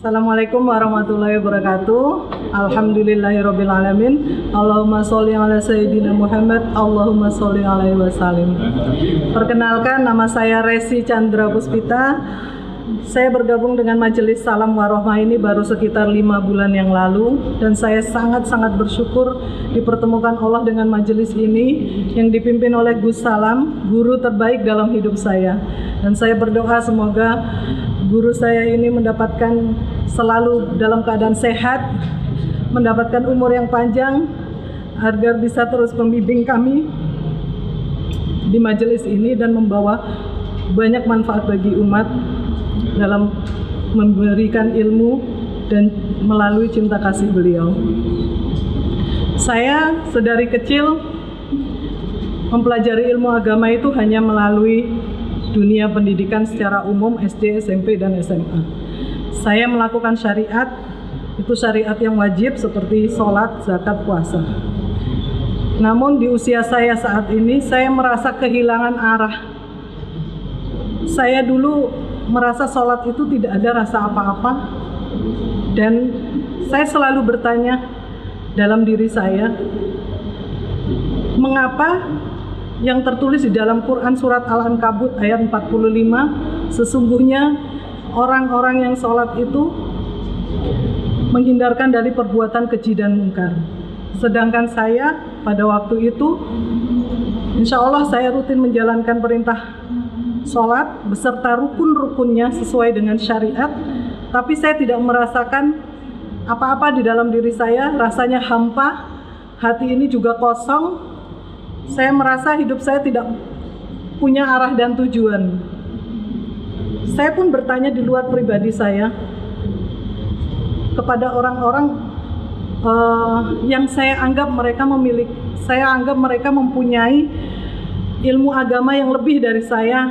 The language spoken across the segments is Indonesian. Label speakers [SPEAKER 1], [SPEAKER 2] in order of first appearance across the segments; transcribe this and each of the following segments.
[SPEAKER 1] Assalamualaikum warahmatullahi wabarakatuh. Alhamdulillahirabbil alamin. Allahumma sholli ala sayyidina Muhammad. Allahumma sholli alaihi wasallim. Perkenalkan, nama saya Resi Chandra Puspita. Saya bergabung dengan Majelis Salam Warohmah ini baru sekitar 5 bulan yang lalu, dan saya sangat-sangat bersyukur dipertemukan Allah dengan majelis ini yang dipimpin oleh Gus Salam, guru terbaik dalam hidup saya. Dan saya berdoa semoga guru saya ini mendapatkan selalu dalam keadaan sehat, mendapatkan umur yang panjang, agar bisa terus membimbing kami di majelis ini dan membawa banyak manfaat bagi umat dalam memberikan ilmu dan melalui cinta kasih beliau. Saya sedari kecil mempelajari ilmu agama itu hanya melalui dunia pendidikan secara umum, SD, SMP, dan SMA. Saya melakukan syariat, itu syariat yang wajib seperti sholat, zakat, puasa. Namun di usia saya saat ini, saya merasa kehilangan arah. Saya dulu merasa sholat itu tidak ada rasa apa-apa, dan saya selalu bertanya dalam diri saya, mengapa yang tertulis di dalam Quran surat Al-Ankabut ayat 45, sesungguhnya orang-orang yang sholat itu menghindarkan dari perbuatan keji dan mungkar. Sedangkan saya pada waktu itu, insya Allah saya rutin menjalankan perintah sholat beserta rukun-rukunnya sesuai dengan syariat, tapi saya tidak merasakan apa-apa di dalam diri saya, rasanya hampa, hati ini juga kosong. Saya merasa hidup saya tidak punya arah dan tujuan. Saya pun bertanya di luar pribadi saya kepada orang-orang yang saya anggap mereka mereka mempunyai ilmu agama yang lebih dari saya,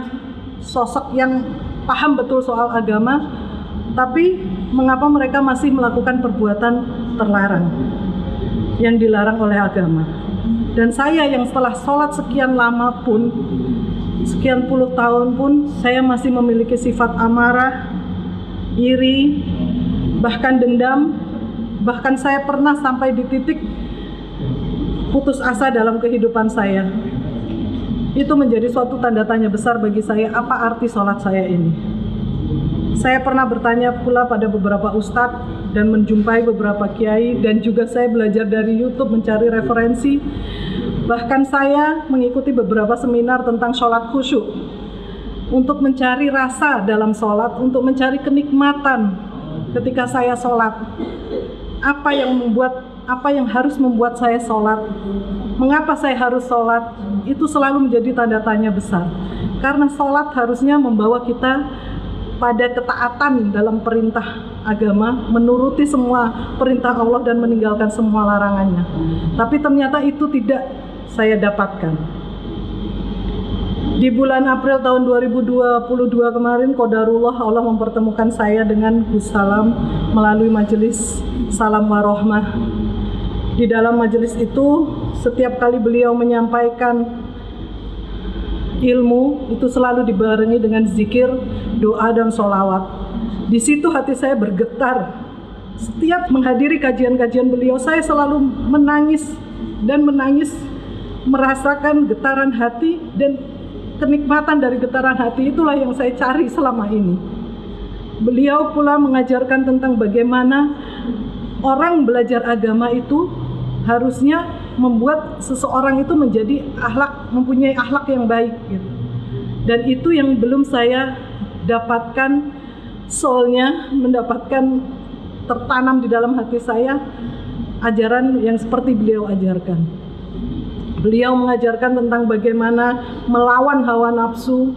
[SPEAKER 1] sosok yang paham betul soal agama, tapi mengapa mereka masih melakukan perbuatan terlarang yang dilarang oleh agama. Dan saya yang setelah sholat sekian lama pun, sekian puluh tahun pun, saya masih memiliki sifat amarah, iri, bahkan dendam. Bahkan saya pernah sampai di titik putus asa dalam kehidupan saya. Itu menjadi suatu tanda tanya besar bagi saya, apa arti sholat saya ini. Saya pernah bertanya pula pada beberapa ustadz dan menjumpai beberapa kiai, dan juga saya belajar dari YouTube mencari referensi. Bahkan saya mengikuti beberapa seminar tentang sholat khusyuk untuk mencari rasa dalam sholat, untuk mencari kenikmatan ketika saya sholat. Apa yang harus membuat saya sholat? Mengapa saya harus sholat? Itu selalu menjadi tanda tanya besar. Karena sholat harusnya membawa kita pada ketaatan dalam perintah agama, menuruti semua perintah Allah dan meninggalkan semua larangannya. Tapi ternyata itu tidak saya dapatkan. Di bulan April tahun 2022 kemarin, qadarullah Allah mempertemukan saya dengan Gus Salam melalui Majelis Salam Warohmah. Di dalam majelis itu, setiap kali beliau menyampaikan ilmu, itu selalu dibarengi dengan zikir, doa, dan sholawat. Di situ hati saya bergetar. Setiap menghadiri kajian-kajian beliau, saya selalu menangis dan menangis, merasakan getaran hati, dan kenikmatan dari getaran hati itulah yang saya cari selama ini. Beliau pula mengajarkan tentang bagaimana orang belajar agama itu harusnya membuat seseorang itu menjadi mempunyai akhlak yang baik gitu. Dan itu yang belum saya dapatkan soulnya, mendapatkan tertanam di dalam hati saya ajaran yang seperti beliau ajarkan. Beliau mengajarkan tentang bagaimana melawan hawa nafsu.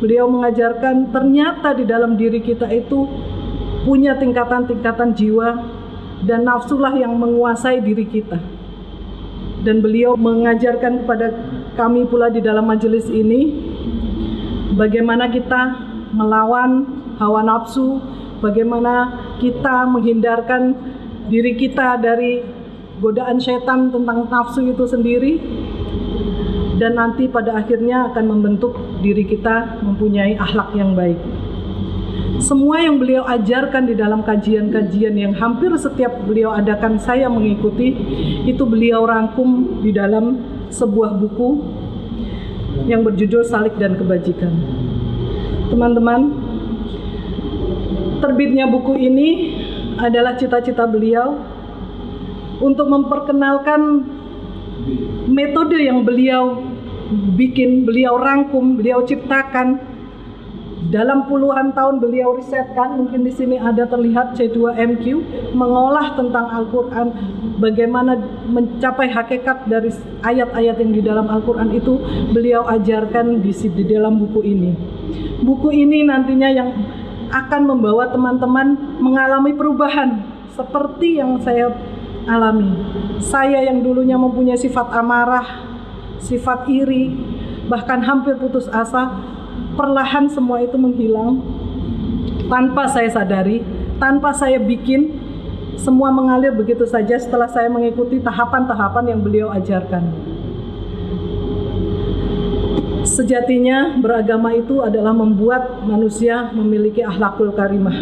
[SPEAKER 1] Beliau mengajarkan ternyata di dalam diri kita itu punya tingkatan-tingkatan jiwa, dan nafsulah yang menguasai diri kita. Dan beliau mengajarkan kepada kami pula di dalam majelis ini bagaimana kita melawan hawa nafsu, bagaimana kita menghindarkan diri kita dari godaan setan tentang nafsu itu sendiri, dan nanti pada akhirnya akan membentuk diri kita mempunyai akhlak yang baik. Semua yang beliau ajarkan di dalam kajian-kajian yang hampir setiap beliau adakan saya mengikuti, itu beliau rangkum di dalam sebuah buku yang berjudul Salik dan Kebajikan. Teman-teman, terbitnya buku ini adalah cita-cita beliau untuk memperkenalkan metode yang beliau bikin, beliau rangkum, beliau ciptakan. Dalam puluhan tahun beliau risetkan, mungkin di sini ada terlihat C2MQ, mengolah tentang Al-Quran, bagaimana mencapai hakikat dari ayat-ayat yang di dalam Al-Quran itu beliau ajarkan di dalam buku ini. Buku ini nantinya yang akan membawa teman-teman mengalami perubahan seperti yang saya alami. Saya yang dulunya mempunyai sifat amarah, sifat iri, bahkan hampir putus asa, perlahan semua itu menghilang tanpa saya sadari, tanpa saya bikin, semua mengalir begitu saja setelah saya mengikuti tahapan-tahapan yang beliau ajarkan. Sejatinya beragama itu adalah membuat manusia memiliki akhlakul karimah,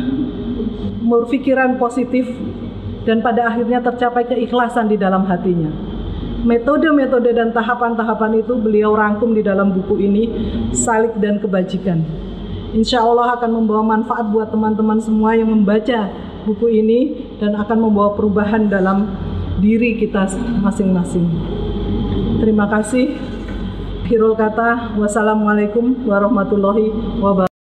[SPEAKER 1] berpikiran positif, dan pada akhirnya tercapai keikhlasan di dalam hatinya. Metode-metode dan tahapan-tahapan itu beliau rangkum di dalam buku ini, Salik dan Kebajikan. Insya Allah akan membawa manfaat buat teman-teman semua yang membaca buku ini dan akan membawa perubahan dalam diri kita masing-masing. Terima kasih. Akhirul kata, wassalamualaikum warahmatullahi wabarakatuh.